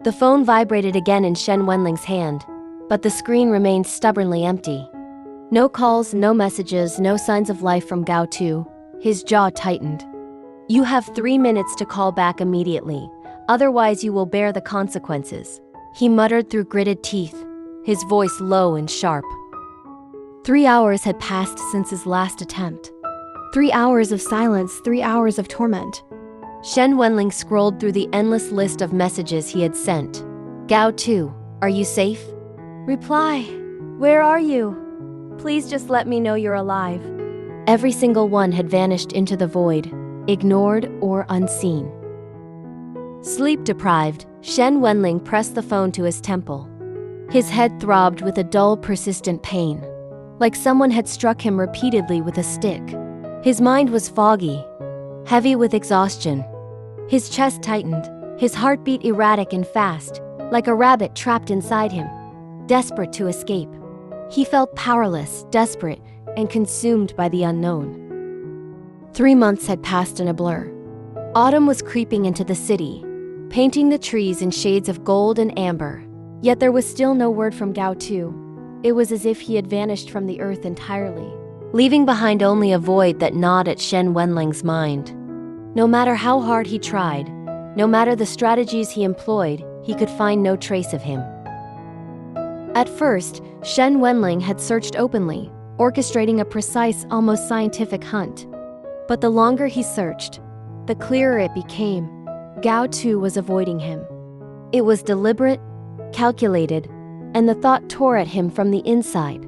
The phone vibrated again in Shen Wenlang's hand, but the screen remained stubbornly empty. No calls, no messages, no signs of life from Gao Tu. His jaw tightened. "You have 3 minutes to call back immediately, otherwise you will bear the consequences," he muttered through gritted teeth, his voice low and sharp. 3 hours had passed since his last attempt. 3 hours of silence, 3 hours of torment. Shen Wenlang scrolled through the endless list of messages he had sent. "Gao Tu, are you safe? Reply. Where are you? Please just let me know you're alive." Every single one had vanished into the void, ignored or unseen. Sleep deprived, Shen Wenlang pressed the phone to his temple. His head throbbed with a dull, persistent pain, like someone had struck him repeatedly with a stick. His mind was foggy, heavy with exhaustion. His chest tightened, his heartbeat erratic and fast, like a rabbit trapped inside him, desperate to escape. He felt powerless, desperate, and consumed by the unknown. 3 months had passed in a blur. Autumn was creeping into the city, painting the trees in shades of gold and amber. Yet there was still no word from Gao Tu. It was as if he had vanished from the earth entirely, leaving behind only a void that gnawed at Shen Wenlang's mind. No matter how hard he tried, no matter the strategies he employed, he could find no trace of him. At first, Shen Wenlang had searched openly, orchestrating a precise, almost scientific hunt. But the longer he searched, the clearer it became. Gao Tu was avoiding him. It was deliberate, calculated, and the thought tore at him from the inside.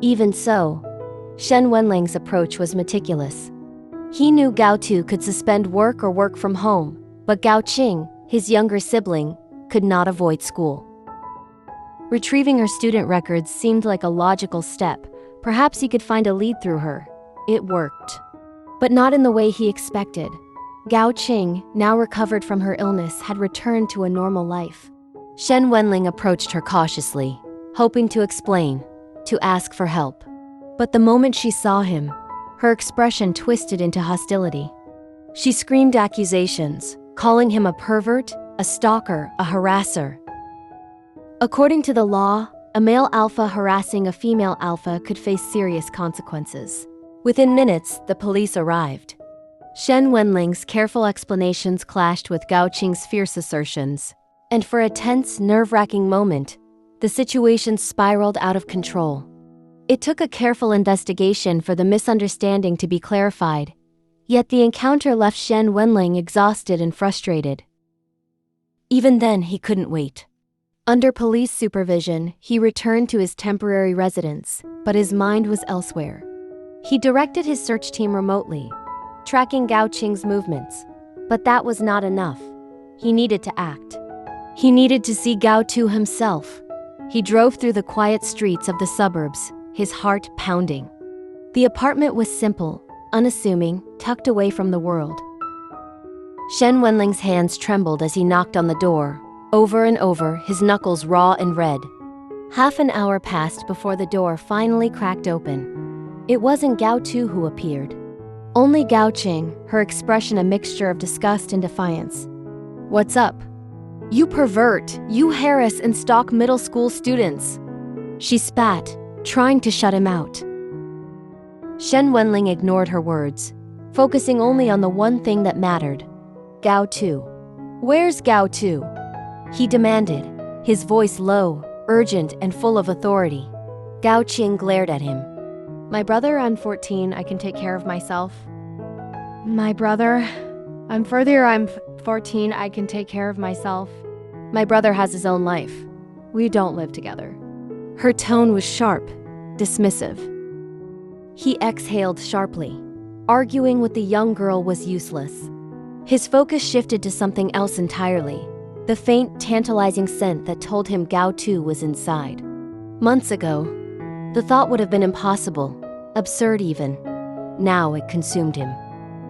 Even so, Shen Wenlang's approach was meticulous. He knew Gao Tu could suspend work or work from home, but Gao Qing, his younger sibling, could not avoid school. Retrieving her student records seemed like a logical step. Perhaps he could find a lead through her. It worked. But not in the way he expected. Gao Qing, now recovered from her illness, had returned to a normal life. Shen Wenlang approached her cautiously, hoping to explain, to ask for help. But the moment she saw him, her expression twisted into hostility. She screamed accusations, calling him a pervert, a stalker, a harasser. According to the law, a male alpha harassing a female alpha could face serious consequences. Within minutes, the police arrived. Shen Wenlang's careful explanations clashed with Gao Qing's fierce assertions, and for a tense, nerve-wracking moment, the situation spiraled out of control. It took a careful investigation for the misunderstanding to be clarified, yet the encounter left Shen Wenlang exhausted and frustrated. Even then, he couldn't wait. Under police supervision, he returned to his temporary residence, but his mind was elsewhere. He directed his search team remotely, tracking Gao Qing's movements, but that was not enough. He needed to act. He needed to see Gao Tu himself. He drove through the quiet streets of the suburbs, his heart pounding. The apartment was simple, unassuming, tucked away from the world. Shen Wenlang's hands trembled as he knocked on the door, over and over, his knuckles raw and red. Half an hour passed before the door finally cracked open. It wasn't Gao Tu who appeared. Only Gao Qing, her expression a mixture of disgust and defiance. "What's up? You pervert! You harass and stalk middle school students!" She spat, trying to shut him out. Shen Wenlang ignored her words, focusing only on the one thing that mattered. Gao Tu. "Where's Gao Tu?" he demanded, his voice low, urgent, and full of authority. Gao Qing glared at him. "My brother, I'm 14, I can take care of myself." "My brother, I'm 14, I can take care of myself." "My brother has his own life. We don't live together." Her tone was sharp, dismissive. He exhaled sharply. Arguing with the young girl was useless. His focus shifted to something else entirely. The faint, tantalizing scent that told him Gao Tu was inside. Months ago, the thought would have been impossible, absurd even. Now it consumed him.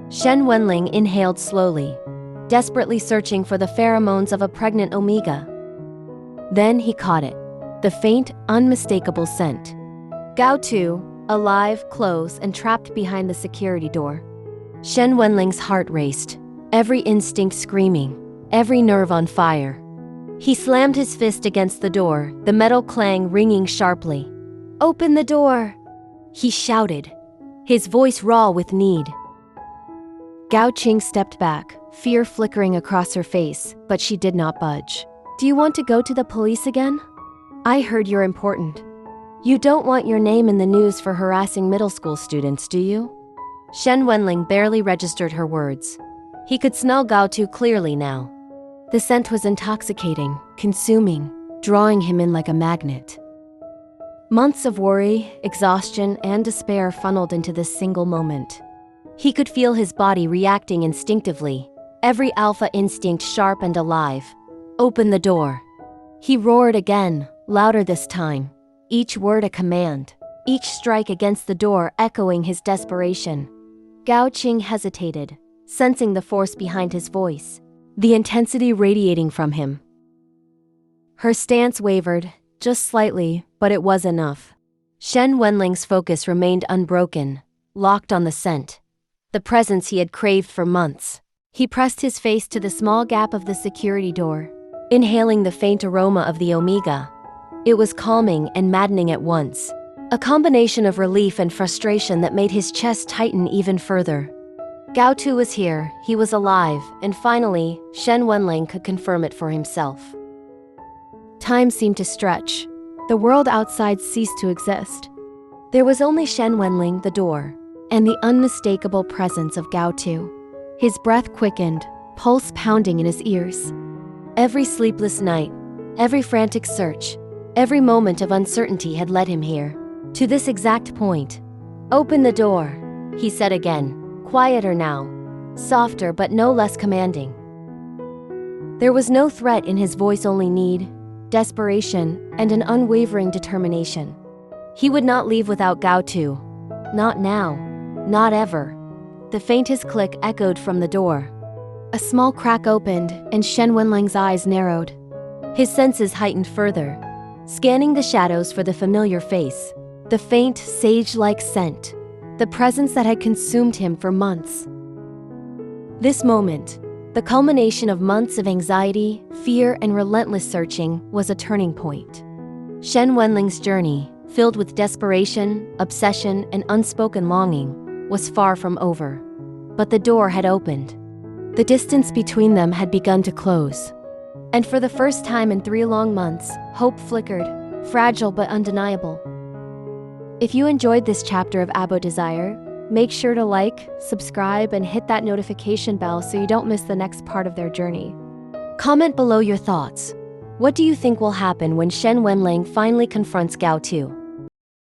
Shen Wenlang inhaled slowly, desperately searching for the pheromones of a pregnant omega. Then he caught it, the faint, unmistakable scent. Gao Tu, alive, close, and trapped behind the security door. Shen Wenlang's heart raced, every instinct screaming, every nerve on fire. He slammed his fist against the door, the metal clang ringing sharply. "Open the door!" he shouted, his voice raw with need. Gao Tu stepped back, fear flickering across her face, but she did not budge. "Do you want to go to the police again? I heard you're important. You don't want your name in the news for harassing middle school students, do you?" Shen Wenlang barely registered her words. He could smell Gao Tu clearly now. The scent was intoxicating, consuming, drawing him in like a magnet. Months of worry, exhaustion, and despair funneled into this single moment. He could feel his body reacting instinctively, every alpha instinct sharp and alive. "Open the door." He roared again, louder this time, each word a command, each strike against the door echoing his desperation. Gao Tu hesitated, sensing the force behind his voice, the intensity radiating from him. Her stance wavered, just slightly, but it was enough. Shen Wenlang's focus remained unbroken, locked on the scent, the presence he had craved for months. He pressed his face to the small gap of the security door, inhaling the faint aroma of the Omega. It was calming and maddening at once, a combination of relief and frustration that made his chest tighten even further. Gao Tu was here, he was alive, and finally, Shen Wenlang could confirm it for himself. Time seemed to stretch. The world outside ceased to exist. There was only Shen Wenlang, the door, and the unmistakable presence of Gao Tu. His breath quickened, pulse pounding in his ears. Every sleepless night, every frantic search, every moment of uncertainty had led him here, to this exact point. "Open the door," he said again, quieter now, softer but no less commanding. There was no threat in his voice, only need, desperation, and an unwavering determination. He would not leave without Gao Tu. Not now. Not ever. The faintest click echoed from the door. A small crack opened, and Shen Wenlang's eyes narrowed. His senses heightened further, scanning the shadows for the familiar face, the faint, sage-like scent, the presence that had consumed him for months. This moment, the culmination of months of anxiety, fear, and relentless searching, was a turning point. Shen Wenlang's journey, filled with desperation, obsession, and unspoken longing, was far from over. But the door had opened. The distance between them had begun to close. And for the first time in 3 long months, hope flickered, fragile but undeniable. If you enjoyed this chapter of ABO Desire, make sure to like, subscribe, and hit that notification bell so you don't miss the next part of their journey. Comment below your thoughts. What do you think will happen when Shen Wenlang finally confronts Gao Tu?